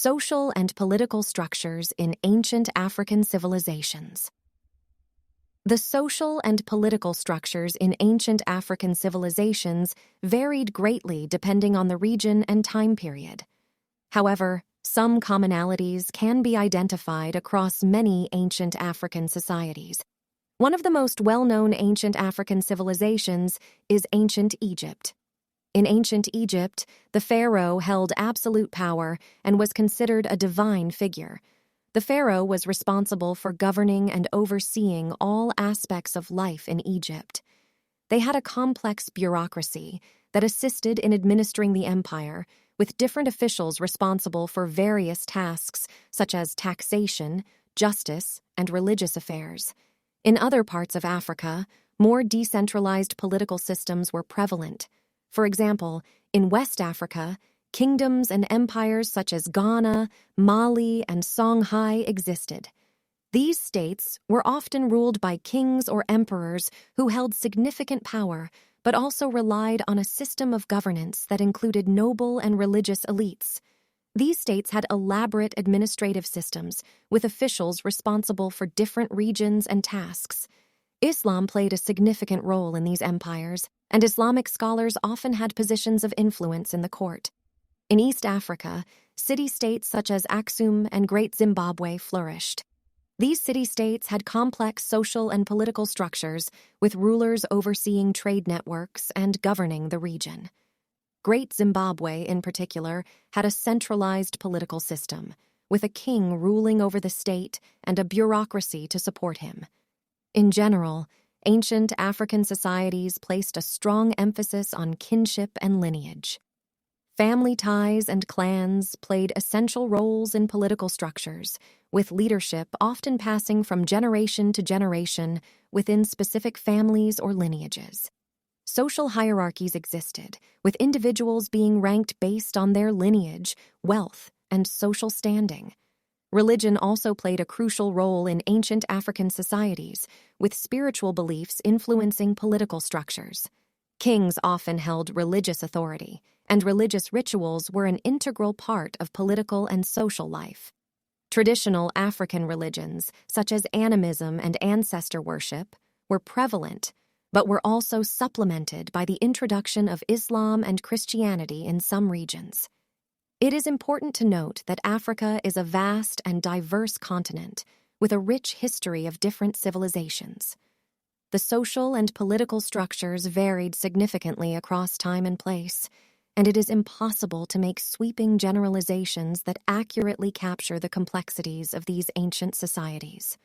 Social and political structures in ancient African civilizations. The social and political structures in ancient African civilizations varied greatly depending on the region and time period. However, some commonalities can be identified across many ancient African societies. One of the most well-known ancient African civilizations is ancient Egypt. In ancient Egypt, the pharaoh held absolute power and was considered a divine figure. The pharaoh was responsible for governing and overseeing all aspects of life in Egypt. They had a complex bureaucracy that assisted in administering the empire, with different officials responsible for various tasks such as taxation, justice, and religious affairs. In other parts of Africa, more decentralized political systems were prevalent. For example, in West Africa, kingdoms and empires such as Ghana, Mali, and Songhai existed. These states were often ruled by kings or emperors who held significant power, but also relied on a system of governance that included noble and religious elites. These states had elaborate administrative systems, with officials responsible for different regions and tasks. Islam played a significant role in these empires, and Islamic scholars often had positions of influence in the court. In East Africa, city-states such as Aksum and Great Zimbabwe flourished. These city-states had complex social and political structures, with rulers overseeing trade networks and governing the region. Great Zimbabwe, in particular, had a centralized political system, with a king ruling over the state and a bureaucracy to support him. In general, ancient African societies placed a strong emphasis on kinship and lineage. Family ties and clans played essential roles in political structures, with leadership often passing from generation to generation within specific families or lineages. Social hierarchies existed, with individuals being ranked based on their lineage, wealth, and social standing. Religion also played a crucial role in ancient African societies, with spiritual beliefs influencing political structures. Kings often held religious authority, and religious rituals were an integral part of political and social life. Traditional African religions, such as animism and ancestor worship, were prevalent, but were also supplemented by the introduction of Islam and Christianity in some regions. It is important to note that Africa is a vast and diverse continent, with a rich history of different civilizations. The social and political structures varied significantly across time and place, and it is impossible to make sweeping generalizations that accurately capture the complexities of these ancient societies.